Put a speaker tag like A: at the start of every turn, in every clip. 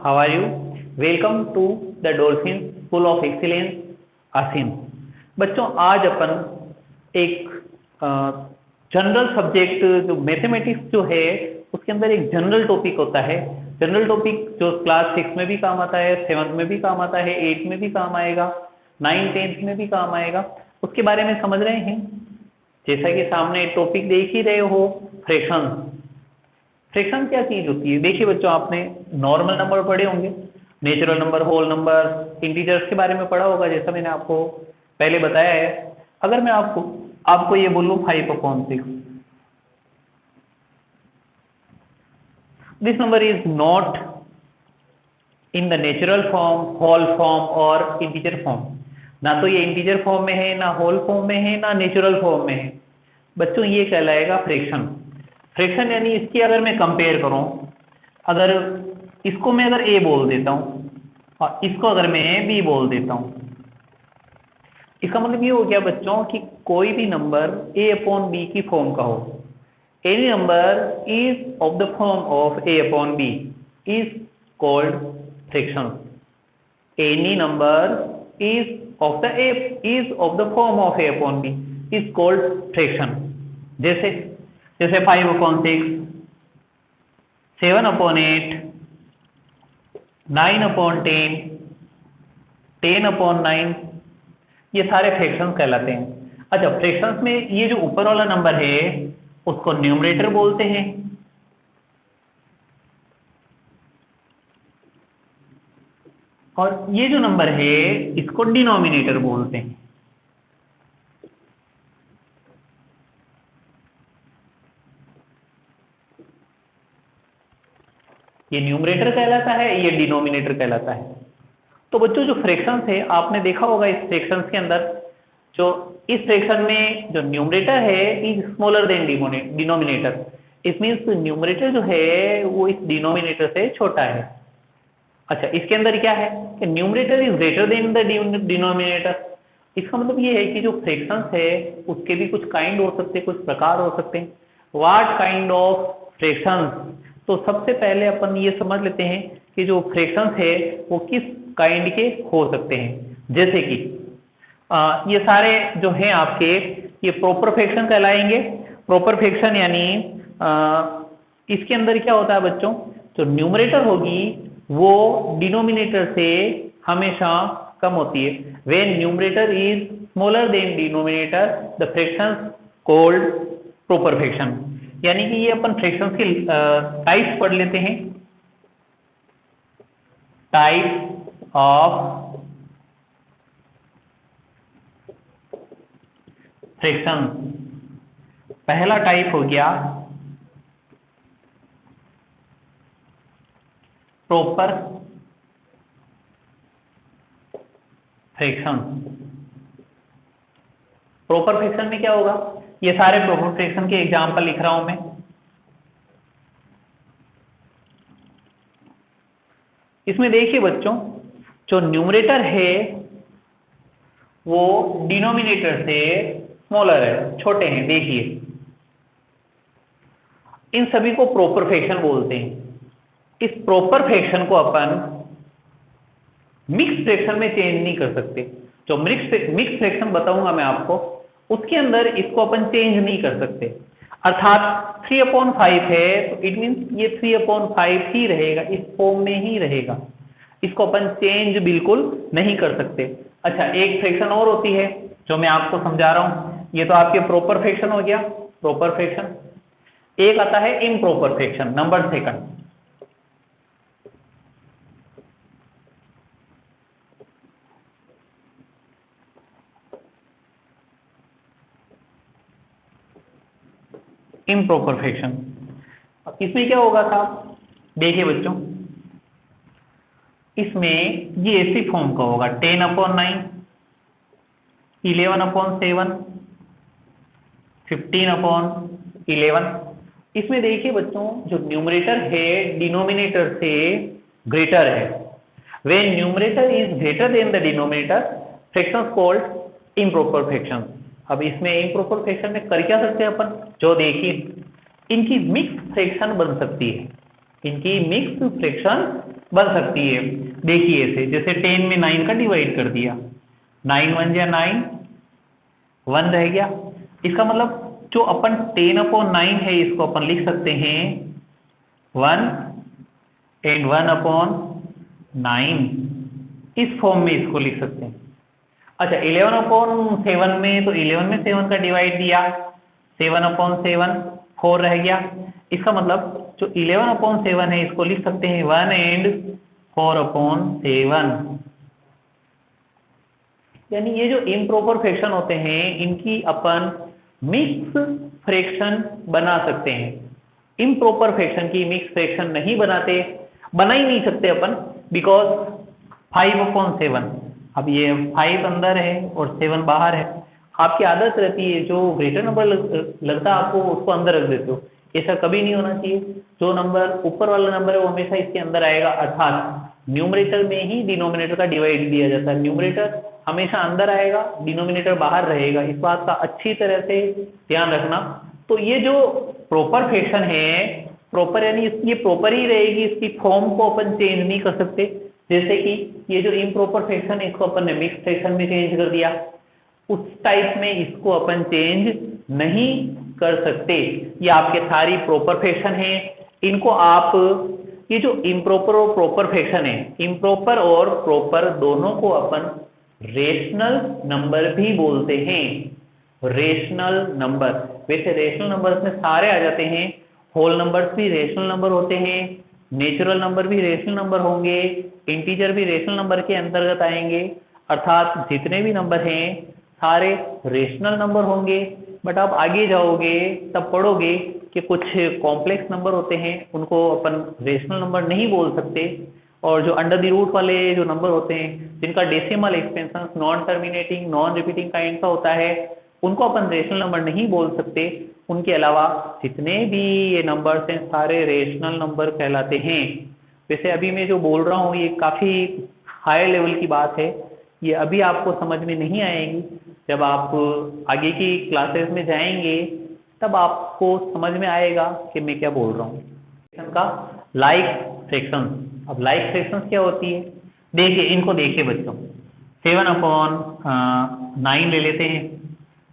A: how are you? Welcome to the Dolphin School of Excellence, आसिन। बच्चों आज अपन एक general subject जो मैथमेटिक्स जो है उसके अंदर एक जनरल टॉपिक होता है। जनरल टॉपिक जो क्लास 6 में भी काम आता है, 7 में भी काम आता है, 8 में भी काम आएगा, 9, 10 में भी काम आएगा, उसके बारे में समझ रहे हैं। जैसा कि सामने टॉपिक देख ही रहे हो, फ्रैक्शन। फ्रैक्शन क्या चीज होती है? देखिए बच्चों, आपने नॉर्मल नंबर पढ़े होंगे, natural number, whole number, integers के बारे में पढ़ा होगा, जैसा मैंने आपको पहले बताया है। अगर मैं आपको ये बोलूं 5/6, this number is not in the natural form, whole form और इंटीजर फॉर्म। ना तो ये इंटीजर फॉर्म में है, ना होल फॉर्म में है, ना नेचुरल फॉर्म में है। बच्चों ये कहलाएगा फ्रैक्शन। फ्रैक्शन यानी इसकी अगर मैं कंपेयर करूं, अगर इसको मैं अगर ए बोल देता हूं और इसको अगर मैं बी बोल देता हूं, इसका मतलब ये हो गया बच्चों कि कोई भी नंबर a/b की फॉर्म का हो, any number is of the form of a/b is called fraction. Any number is of the form of a/b is called fraction. जैसे 5/6, 7/8, 9/10, 10/9, ये सारे फ्रैक्शंस कहलाते हैं। अच्छा, फ्रैक्शंस में ये जो ऊपर वाला नंबर है उसको न्यूमरेटर बोलते हैं, और ये जो नंबर है इसको डिनोमिनेटर बोलते हैं। ये न्यूमरेटर कहलाता है, ये डिनोमिनेटर कहलाता है। तो बच्चों जो फ्रैक्शंस है, आपने देखा होगा इस फ्रैक्शंस के अंदर, जो इस फ्रैक्शन में जो न्यूमरेटर है is smaller than denominator. It means numerator जो है वो इस डिनोमिनेटर से छोटा है। अच्छा, इसके अंदर क्या है कि numerator is greater than the denominator. इसका मतलब ये है कि जो फ्रैक्शंस है उसके भी कुछ काइंड हो सकते हैं, कुछ प्रकार हो सकते हैं। What kind of fractions? तो सबसे पहले अपन ये समझ लेते हैं कि जो फ्रैक्शंस है वो किस काइंड के हो सकते हैं। जैसे कि ये सारे जो हैं आपके, ये प्रॉपर फ्रैक्शन कहलाएंगे। प्रॉपर फ्रैक्शन यानी इसके अंदर क्या होता है बच्चों, जो न्यूमरेटर होगी वो डिनोमिनेटर से हमेशा कम होती है। When numerator is smaller than denominator the fraction called proper fraction. यानी कि ये अपन फ्रैक्शंस के टाइप्स पढ़ लेते हैं। Type of fraction. पहला टाइप हो गया प्रॉपर फ्रैक्शन। प्रॉपर फ्रैक्शन में क्या होगा, ये सारे प्रॉपर फ्रैक्शन के एग्जाम्पल लिख रहा हूं मैं। इसमें देखिए बच्चों, जो न्यूमरेटर है वो डिनोमिनेटर से स्मॉलर है, छोटे हैं। देखिए, इन सभी को प्रॉपर फ्रैक्शन बोलते हैं। इस प्रॉपर फ्रैक्शन को अपन मिक्स फ्रैक्शन में चेंज नहीं कर सकते। जो मिक्स फ्रैक्शन बताऊंगा मैं आपको, उसके अंदर इसको अपन चेंज नहीं कर सकते। अर्थात 3/5 है तो इट मीन्स ये 3/5 ही रहेगा, इस फॉर्म में ही रहेगा। इसको अपन चेंज बिल्कुल नहीं कर सकते। अच्छा, एक फ्रैक्शन और होती है जो मैं आपको समझा रहा हूं। ये तो आपके प्रॉपर फ्रैक्शन हो गया, प्रॉपर फ्रैक्शन। एक आता है improper fraction, number second. Improper fraction. इसमें क्या होगा साहब, देखिए बच्चों, इसमें ये ऐसी फॉर्म का होगा 10/9, 11/7, 15/11। इसमें देखिए बच्चों, जो न्यूमरेटर है डिनोमिनेटर से ग्रेटर है। When numerator is greater than the denominator, fraction called improper fraction. अब इसमें इम्प्रॉपर फ्रैक्शन में कर क्या सकते हैं अपन, जो देखिए इनकी मिक्स फ्रैक्शन बन सकती है, इनकी मिक्स फ्रैक्शन बन सकती है। देखिए इसे, जैसे 10 में 9 का डिवाइड कर दिया, 9 1 या 9, 1 रह गया। इसका मतलब जो अपन 10/9 है इसको अपन लिख सकते हैं 1 एंड 1/9, इस फॉर्म में इसको लिख सकते हैं। अच्छा 11/7 में, तो 11 में 7 का डिवाइड दिया, 7/7 4 रह गया। इसका मतलब जो 11/7 है इसको लिख सकते हैं 1 एंड 4/7। यानी ये जो इम्प्रॉपर फ्रैक्शन होते हैं इनकी अपन मिक्स फ्रैक्शन बना सकते हैं। इम्प्रॉपर फ्रैक्शन की मिक्स फ्रैक्शन नहीं बनाते, बना ही नहीं सकते अपन, बिकॉज 5/7, अब ये 5 अंदर है और 7 बाहर है। आपकी आदत रहती है जो ग्रेटर नंबर लगता है आपको उसको अंदर रख देते हो, ऐसा कभी नहीं होना चाहिए। जो नंबर ऊपर वाला नंबर है वो हमेशा इसके अंदर आएगा, अर्थात न्यूमरेटर में ही डिनोमिनेटर का डिवाइड दिया जाता है। न्यूमरेटर हमेशा अंदर आएगा, डिनोमिनेटर बाहर रहेगा, इस बात का अच्छी तरह से ध्यान रखना। तो ये जो प्रॉपर फ्रैक्शन है, प्रॉपर यानी ये प्रॉपर ही रहेगी, इसकी फॉर्म को अपन चेंज नहीं कर सकते। जैसे कि ये जो इम्प्रॉपर फ्रैक्शन है इसको अपन ने मिक्स फ्रैक्शन में चेंज कर दिया, उस टाइप में इसको अपन चेंज नहीं कर सकते। ये आपके सारी प्रॉपर फ्रैक्शन है, इनको आप, ये जो इम्प्रॉपर और प्रॉपर फ्रैक्शन है, इम्प्रॉपर और प्रॉपर दोनों को अपन रेशनल नंबर भी बोलते हैं। रेशनल नंबर, वैसे रेशनल नंबर्स में सारे आ जाते हैं, होल नंबर्स भी रेशनल नंबर होते हैं, नेचुरल नंबर भी रेशनल नंबर होंगे, इंटीजर भी रेशनल नंबर के अंतर्गत आएंगे, अर्थात जितने भी नंबर हैं सारे रेशनल नंबर होंगे। बट आप आगे जाओगे तब पढ़ोगे कि कुछ कॉम्प्लेक्स नंबर होते हैं उनको अपन रेशनल नंबर नहीं बोल सकते, और जो अंडर द रूट वाले जो नंबर होते हैं जिनका decimal expansion non terminating non repeating kind का होता है उनको अपन रेशनल नंबर नहीं बोल सकते। उनके अलावा जितने भी ये नंबर्स हैं सारे रेशनल नंबर कहलाते हैं। वैसे अभी मैं जो बोल रहा हूँ ये काफ़ी हाई लेवल की बात है, ये अभी आपको समझ में नहीं आएगी, जब आप आगे की क्लासेस में जाएंगे तब आपको समझ में आएगा कि मैं क्या बोल रहा हूँ। फ्रैक्शन का लाइक फ्रैक्शन, अब लाइक फ्रैक्शन क्या होती है, देखिए इनको देखिए बच्चों, 7/9 ले लेते हैं,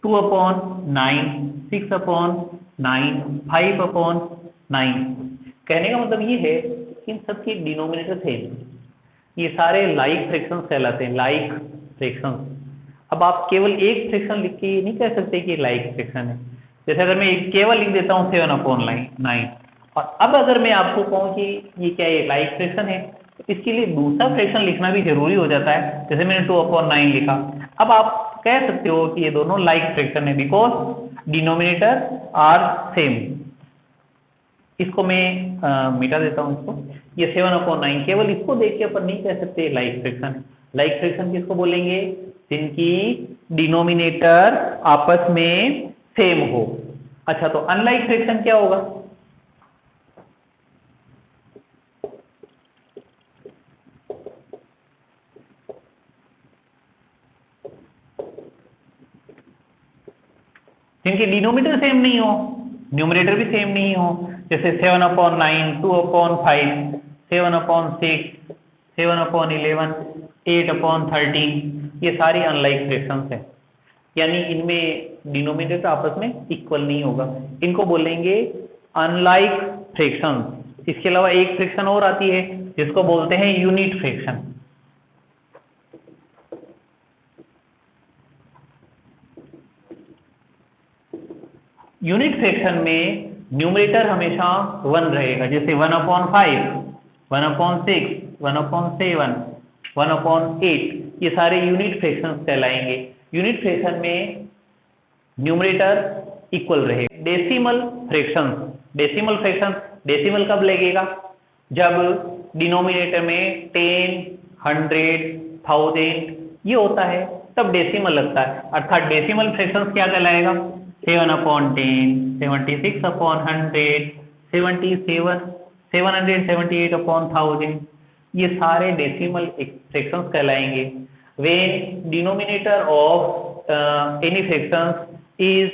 A: 2/9, 6/9, 5/9। कहने का मतलब ये है कि इन सब की डिनोमिनेटर सेम, ये सारे लाइक फ्रैक्शंस कहलाते हैं, लाइक फ्रैक्शंस। अब आप केवल एक फ्रैक्शन लिख के ये नहीं कह सकते कि लाइक फ्रैक्शन है। जैसे अगर मैं केवल लिख देता हूँ 7/9, और अब अगर मैं आपको कहूँ कि ये क्या है लाइक फ्रैक्शन है, तो इसके लिए दूसरा फ्रैक्शन लिखना भी जरूरी हो जाता है। जैसे मैंने 2/9 लिखा, अब आप कह सकते हो कि ये दोनों लाइक फ्रैक्शन है बिकॉज डिनोमिनेटर आर सेम। इसको मैं मिटा देता हूँ इसको, ये 7/9 केवल इसको देख के अपन नहीं कह सकते लाइक फ्रैक्शन। लाइक फ्रैक्शन किसको बोलेंगे, जिनकी डिनोमिनेटर आपस में सेम हो। अच्छा तो अनलाइक फ्रैक्शन क्या होगा, जिनके डिनोमिनेटर सेम नहीं हो, न्यूमरेटर भी सेम नहीं हो, जैसे 7/9, 2/5, 7/6, 7/11, 8/13, ये सारी अनलाइक फ्रैक्शंस हैं। यानी इनमें डिनोमिनेटर आपस में इक्वल नहीं होगा, इनको बोलेंगे अनलाइक फ्रैक्शंस। इसके अलावा एक फ्रैक्शन और आती है जिसको बोलते हैं यूनिट फ्रैक्शन। यूनिट फ्रैक्शन में न्यूमरेटर हमेशा 1 रहेगा, जैसे 1/5, 1/6, 1/7, 1/8, ये सारे यूनिट फ्रैक्शंस कहलाएंगे। यूनिट फ्रैक्शन में न्यूमरेटर इक्वल रहेगा। Decimal fractions, decimal fraction, decimal कब लगेगा, जब डिनोमिनेटर में 10, 100, 1000 ये होता है तब डेसिमल लगता है, अर्थात डेसिमल फ्रैक्शंस क्या कहलाएगा, 7/10, 76/100, 77, 778/1000, ये सारे डेसिमल फ्रैक्शंस कहलाएंगे। When denominator of any fractions is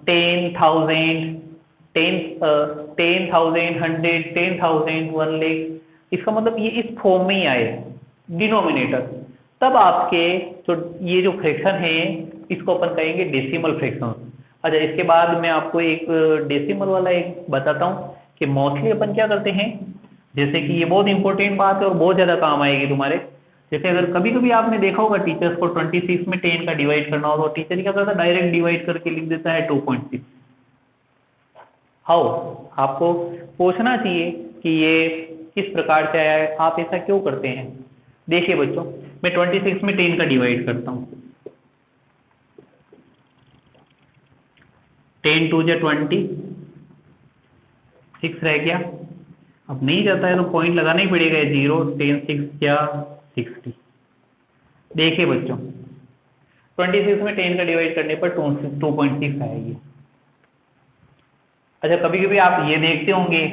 A: 10,000, 100, 10,000, 1 lakh, इसका मतलब ये इस फॉर्म में ही आए डिनोमिनेटर, तब आपके जो ये जो फ्रैक्शन है इसको अपन कहेंगे डेसिमल फ्रैक्शन। अच्छा, इसके बाद मैं आपको एक डेसिमल वाला एक बताता हूँ कि मोस्टली अपन क्या करते हैं, जैसे कि ये बहुत इंपॉर्टेंट बात है और बहुत ज़्यादा काम आएगी तुम्हारे। जैसे अगर कभी कभी आपने देखा होगा टीचर्स को 26 में 10 का डिवाइड करना हो तो टीचर क्या करता है, डायरेक्ट डिवाइड करके लिख देता है 2.6। हाउ, आपको पूछना चाहिए कि ये किस प्रकार से आया है, आप ऐसा क्यों करते हैं। देखिए बच्चों, मैं 26 में 10 का डिवाइड करता हूँ, 10 2 जा 20, 6 रह गया। अब नहीं जाता है तो पॉइंट लगाना ही पड़ेगा, 0 10 6 या 60। देखिए बच्चों, 26 में 10 का डिवाइड करने पर 2.6 आएगी। अच्छा, कभी कभी आप ये देखते होंगे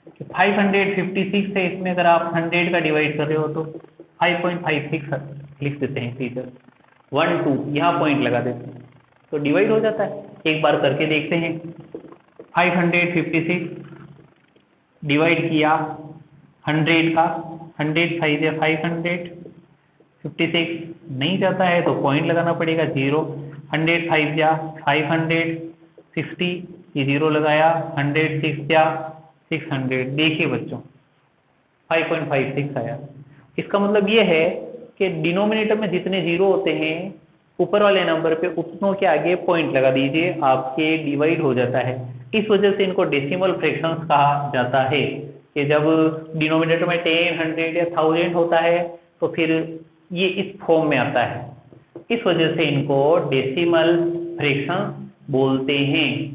A: कि 556 है, इसमें अगर आप 100 का डिवाइड कर रहे हो तो 5.56 लिख देते हैं टीचर, 1 2 यहाँ पॉइंट लगा देते हैं तो डिवाइड हो जाता है। एक बार करके देखते हैं, 556 डिवाइड किया 100 का, 100 5 या 556 नहीं जाता है तो पॉइंट लगाना पड़ेगा 0, 100 5 या 560, ये 0 लगाया, 100 6 या 600। देखिए बच्चों 5.56 आया। इसका मतलब ये है कि डिनोमिनेटर में जितने जीरो होते हैं ऊपर वाले नंबर पे उतनों के आगे पॉइंट लगा दीजिए, आपके डिवाइड हो जाता है। इस वजह से इनको डेसिमल फ्रैक्शंस कहा जाता है कि जब डिनोमिनेटर में 10 100 या 1000 होता है तो फिर ये इस फॉर्म में आता है, इस वजह से इनको डेसिमल फ्रैक्शंस बोलते हैं।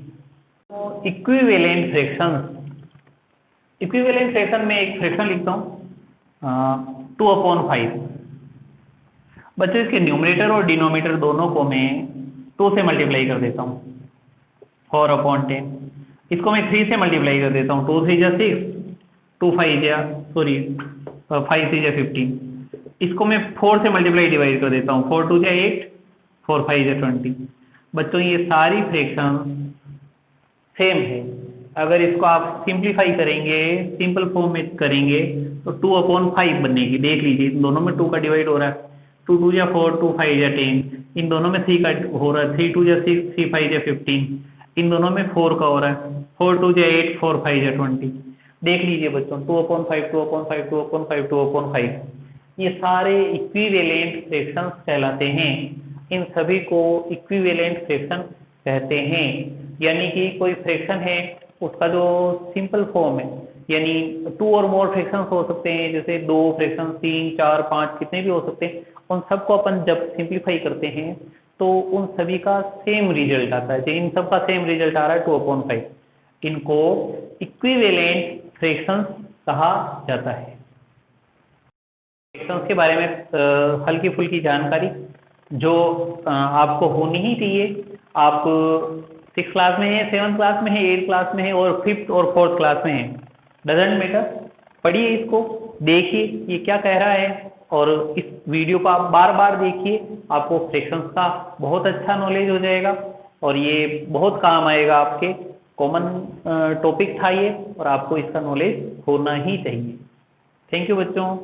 A: तो इक्विवेलेंट फ्रैक्शंस, इक्विवेलेंट फ्रैक्शन में एक फ्रैक्शन लिखता हूँ 2/5। बच्चों इसके न्यूमरेटर और डिनोमिनेटर दोनों को मैं 2 से मल्टीप्लाई कर देता हूँ, 4/10। इसको मैं 3 से मल्टीप्लाई कर देता हूँ, 2 3 जा 6, 2 5 जा 5 3 जा 15। इसको मैं 4 से मल्टीप्लाई डिवाइड कर देता हूँ, 4 2 जा 8, 4 5 जा 20। बच्चों ये सारी फ्रैक्शन सेम है। अगर इसको आप सिंप्लीफाई करेंगे, सिंपल फॉर्म में करेंगे तो 2/5 बनेगी। देख लीजिए इन दोनों में 2 का डिवाइड हो रहा है, 2 2 जा 4, 2 5 जा 10, इन दोनों में 3 का हो रहा है, 3 2 जा 6, 3 5 जा 15, इन दोनों में 4 का हो रहा है, 4 2 जा 8, 4 5 जा 20। देख लीजिए बच्चों 2/5 2/5 2/5 2/5, ये सारे इक्विवेलेंट फ्रैक्शंस कहलाते हैं। इन सभी को इक्विवेलेंट फ्रैक्शन कहते हैं। यानी कि कोई फ्रैक्शन है उसका जो सिंपल फॉर्म है, यानी 2 और मोर फ्रैक्शंस हो सकते हैं, जैसे 2 फ्रैक्शन 3 4 5 कितने भी हो सकते हैं, उन सबको अपन जब सिंप्लीफाई करते हैं तो उन सभी का सेम रिजल्ट आता है। इन सब का सेम रिजल्ट आ रहा है 2/5, इनको इक्विवेलेंट फ्रैक्शंस कहा जाता है। फ्रैक्शंस के बारे में हल्की फुल्की जानकारी जो आपको होनी ही चाहिए। आप 6th क्लास में है, 7th क्लास में है, 8th क्लास में है और 5th और 4th क्लास में है, डजेंट मैटर। पढ़िए इसको, देखिए ये क्या कह रहा है और इस वीडियो को आप बार बार देखिए, आपको फ्रैक्शंस का बहुत अच्छा नॉलेज हो जाएगा और ये बहुत काम आएगा। आपके कॉमन टॉपिक था ये और आपको इसका नॉलेज होना ही चाहिए। थैंक यू बच्चों।